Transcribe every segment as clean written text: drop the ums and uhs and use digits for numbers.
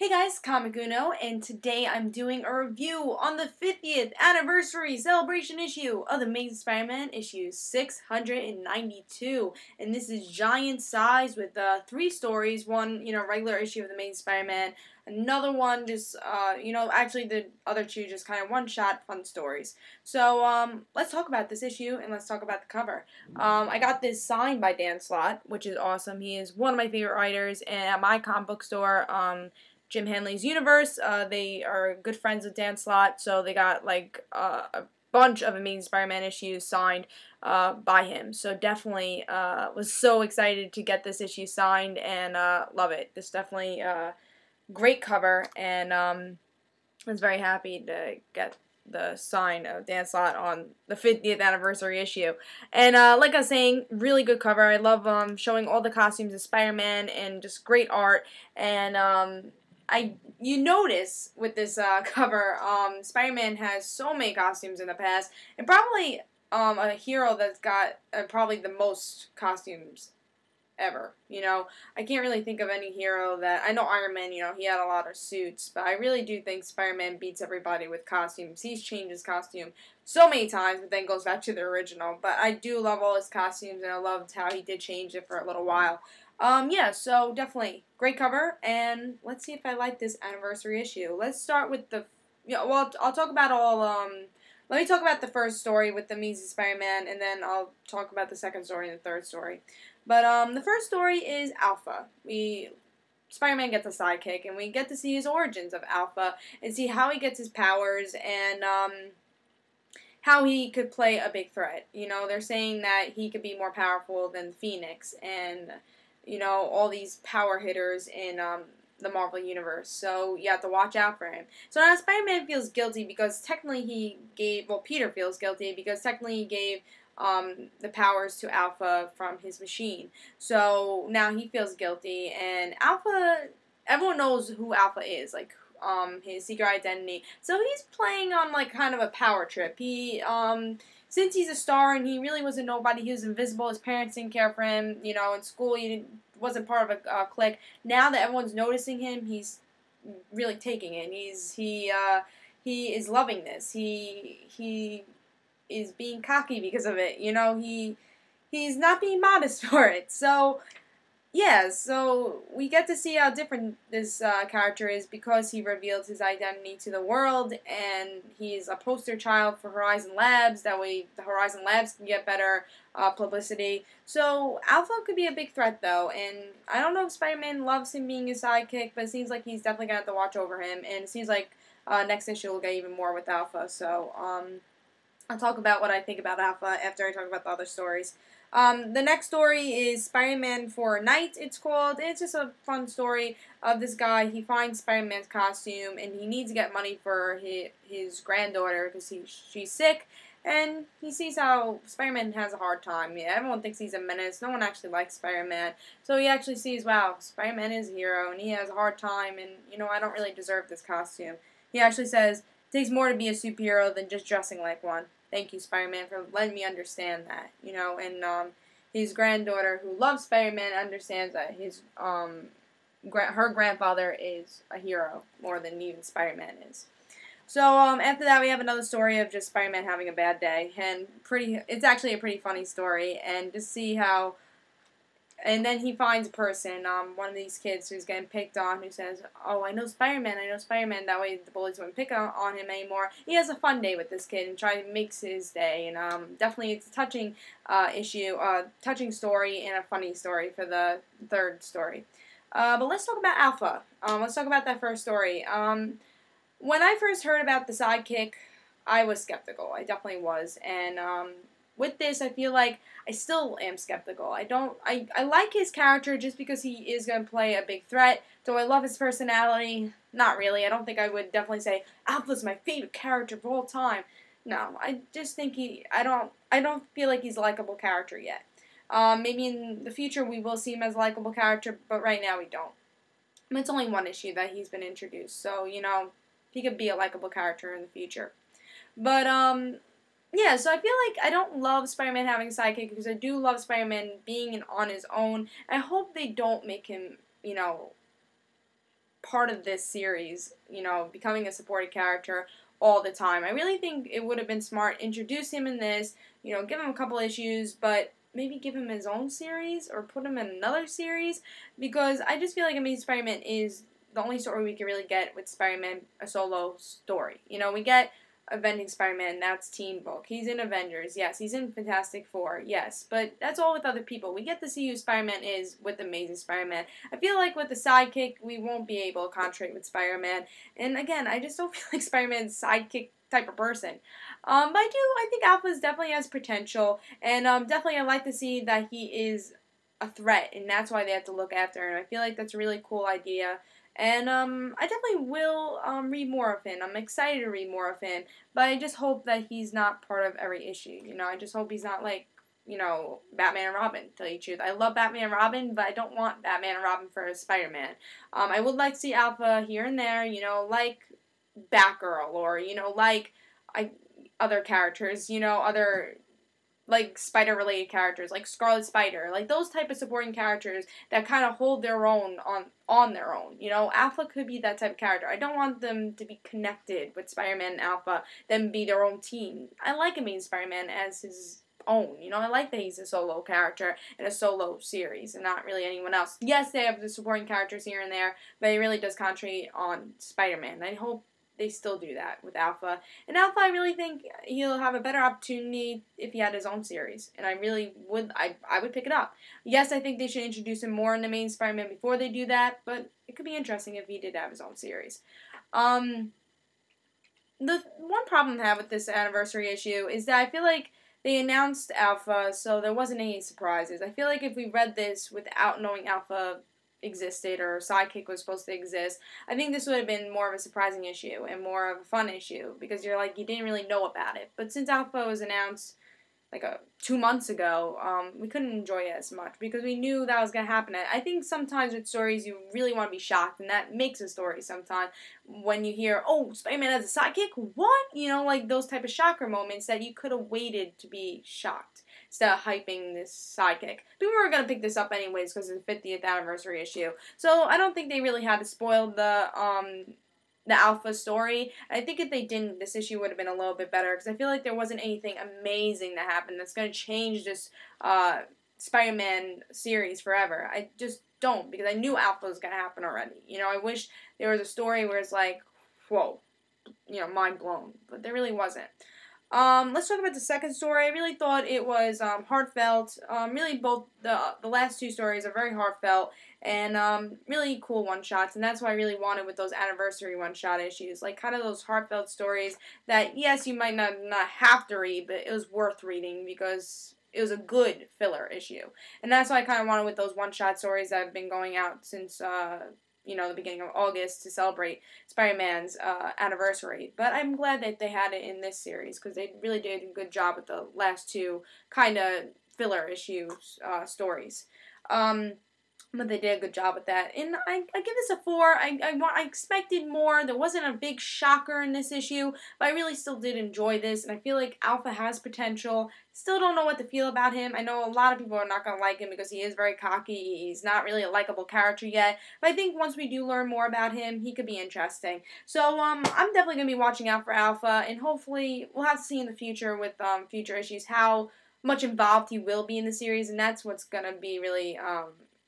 Hey guys, Comic Uno, and today I'm doing a review on the 50th anniversary celebration issue of the Amazing Spider-Man issue 692. And this is giant size with three stories. One, regular issue of the Amazing Spider-Man. Another one just, actually the other two just kind of one-shot fun stories. So, let's talk about this issue and let's talk about the cover. I got this signed by Dan Slott, which is awesome. He is one of my favorite writers, and at my comic book store, Jim Hanley's Universe. They are good friends with Dan Slott, so they got a bunch of Amazing Spider-Man issues signed by him. So definitely was so excited to get this issue signed and love it. This definitely great cover, and I was very happy to get the sign of Dan Slott on the 50th anniversary issue. And like I was saying, really good cover. I love showing all the costumes of Spider-Man and just great art. And you notice with this cover, Spider-Man has so many costumes in the past, and probably a hero that's got probably the most costumes ever. I can't really think of any hero that I know. Iron Man, he had a lot of suits, but I really do think Spider-Man beats everybody with costumes. He's changed his costume so many times, but then goes back to the original. But I do love all his costumes, and I loved how he did change it for a little while. Yeah, so definitely great cover, and let's see if I like this anniversary issue. Let's start with I'll talk about let me talk about the first story with the Amazing Spider-Man, and then I'll talk about the second story and the third story. But the first story is Alpha. Spider-Man gets a sidekick, and we get to see his origins of Alpha and see how he gets his powers and how he could play a big threat. They're saying that he could be more powerful than Phoenix and all these power hitters in the Marvel Universe. So you have to watch out for him. So now Spider-Man feels guilty because technically Peter feels guilty because technically he gave the powers to Alpha from his machine. So now he feels guilty, and everyone knows who Alpha is, his secret identity. So he's playing on kind of a power trip. Since he's a star and he really was a nobody, he was invisible. His parents didn't care for him. In school he wasn't part of a clique. Now that everyone's noticing him, he's really taking it. He is loving this. He is being cocky because of it. He's not being modest for it. So yeah, so we get to see how different this character is because he revealed his identity to the world, and he's a poster child for Horizon Labs. That way the Horizon Labs can get better publicity. So Alpha could be a big threat, though, and I don't know if Spider-Man loves him being his sidekick, but it seems like he's definitely going to have to watch over him, and it seems like next issue we'll get even more with Alpha. So I'll talk about what I think about Alpha after I talk about the other stories. The next story is Spider-Man for a Night, it's called. It's just a fun story of this guy. He finds Spider-Man's costume, and he needs to get money for his granddaughter because she's sick, and he sees how Spider-Man has a hard time. Yeah, everyone thinks he's a menace. No one actually likes Spider-Man. So he actually sees, wow, Spider-Man is a hero, and he has a hard time, and, I don't really deserve this costume. He actually says, it takes more to be a superhero than just dressing like one. Thank you, Spider-Man, for letting me understand that, and his granddaughter, who loves Spider-Man, understands that her grandfather is a hero more than even Spider-Man is. So after that, we have another story of just Spider-Man having a bad day, and it's actually a pretty funny story, and to see how. And then he finds a person, one of these kids who's getting picked on, who says, oh, I know Spider-Man. That way the bullies wouldn't pick on him anymore. He has a fun day with this kid and makes his day. And definitely it's a touching touching story and a funny story for the third story. But let's talk about Alpha. Let's talk about that first story. When I first heard about the sidekick, I was skeptical. I definitely was. And with this, I feel like I still am skeptical. I like his character just because he is going to play a big threat. Do I love his personality? Not really. I don't think I would definitely say Alpha's my favorite character of all time. No, I just think I don't feel like he's a likable character yet. Maybe in the future we will see him as a likable character, but right now we don't. It's only one issue that he's been introduced, so, he could be a likable character in the future. But, yeah, so I feel like I don't love Spider-Man having a sidekick because I do love Spider-Man being on his own. I hope they don't make him, part of this series, you know, becoming a supporting character all the time. I really think it would have been smart, introduce him in this, you know, give him a couple issues, but maybe give him his own series or put him in another series, because I just feel like Amazing Spider-Man is the only story we can really get with Spider-Man, a solo story. You know, we get Avenging Spider-Man, that's Teen Book. He's in Avengers, yes. He's in Fantastic Four, yes. But that's all with other people. We get to see who Spider-Man is with Amazing Spider-Man. I feel like with the sidekick, we won't be able to concentrate with Spider-Man. And again, I just don't feel like Spider-Man's sidekick type of person. But I think Alpha definitely has potential. And definitely I like to see that he is a threat. And that's why they have to look after him. I feel like that's a really cool idea. And I definitely will read more of him. I'm excited to read more of him, but I just hope that he's not part of every issue. You know, I just hope he's not like, you know, Batman and Robin, to tell you the truth. I love Batman and Robin, but I don't want Batman and Robin for Spider-Man. I would like to see Alpha here and there, you know, like Batgirl, or, you know, like other characters, you know, other like spider-related characters, like Scarlet Spider, like those type of supporting characters that kind of hold their own on their own. You know, Alpha could be that type of character. I don't want them to be connected with Spider-Man and Alpha, them be their own team. I like Amazing Spider-Man as his own. You know, I like that he's a solo character in a solo series and not really anyone else. Yes, they have the supporting characters here and there, but it really does concentrate on Spider-Man. I hope they still do that with Alpha. And Alpha, I really think he'll have a better opportunity if he had his own series. And I really would, I would pick it up. Yes, I think they should introduce him more in the main Spider-Man before they do that, but it could be interesting if he did have his own series. The one problem I have with this anniversary issue is that I feel like they announced Alpha, so there wasn't any surprises. I feel like if we read this without knowing Alpha existed or Sidekick was supposed to exist, I think this would have been more of a surprising issue and more of a fun issue, because you're like, you didn't really know about it. But since Alpha was announced like 2 months ago, we couldn't enjoy it as much because we knew that was going to happen. I think sometimes with stories you really want to be shocked, and that makes a story sometimes when you hear, oh, Spider-Man has a sidekick? What? You know, like those type of shocker moments that you could have waited to be shocked instead of hyping this sidekick. But we were going to pick this up anyways because it's the 50th anniversary issue. So I don't think they really had to spoil the Alpha story. I think if they didn't, this issue would have been a little bit better, because I feel like there wasn't anything amazing that happened that's going to change this Spider-Man series forever. I just don't, because I knew Alpha was going to happen already. You know, I wish there was a story where it's like, whoa, you know, mind blown, but there really wasn't. Let's talk about the second story. I really thought it was heartfelt. Really, both the last two stories are very heartfelt and really cool one-shots, and that's what I really wanted with those anniversary one-shot issues, like kind of those heartfelt stories that, yes, you might not have to read, but it was worth reading because it was a good filler issue. And that's what I kind of wanted with those one-shot stories that have been going out since you know, the beginning of August to celebrate Spider-Man's anniversary. But I'm glad that they had it in this series, because they really did a good job with the last two kind of filler issue stories. But they did a good job with that. And I give this a 4. I expected more. There wasn't a big shocker in this issue, but I really still did enjoy this, and I feel like Alpha has potential. Still don't know what to feel about him. I know a lot of people are not going to like him because he is very cocky. He's not really a likable character yet. But I think once we do learn more about him, he could be interesting. So I'm definitely going to be watching out for Alpha, and hopefully we'll have to see in the future with future issues how much involved he will be in the series, and that's what's going to be really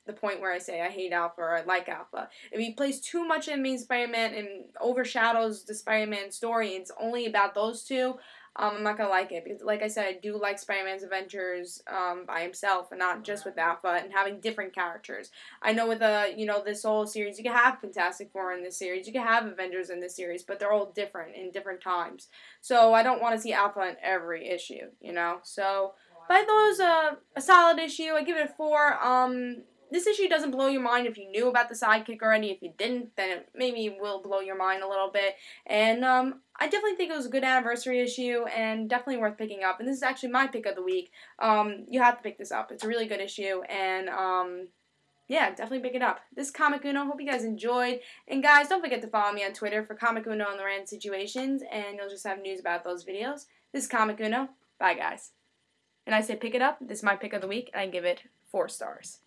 the point where I say I hate Alpha or I like Alpha. If he plays too much in main Spider-Man and overshadows the Spider-Man story, and it's only about those two, I'm not going to like it. Because, like I said, I do like Spider-Man's adventures by himself and not just with Alpha, and having different characters. I know with you know, this whole series, you can have Fantastic Four in this series, you can have Avengers in this series, but they're all different in different times. So I don't want to see Alpha in every issue, you know? So, but I thought it was a solid issue. I give it a 4. This issue doesn't blow your mind if you knew about the sidekick already. If you didn't, then it maybe will blow your mind a little bit. And I definitely think it was a good anniversary issue and definitely worth picking up. And this is actually my pick of the week. You have to pick this up. It's a really good issue. And yeah, definitely pick it up. This is Comic Uno. Hope you guys enjoyed. And guys, don't forget to follow me on Twitter for Comic Uno and the Random Situations. And you'll just have news about those videos. This is Comic Uno. Bye, guys. And I say pick it up. This is my pick of the week. And I give it 4 stars.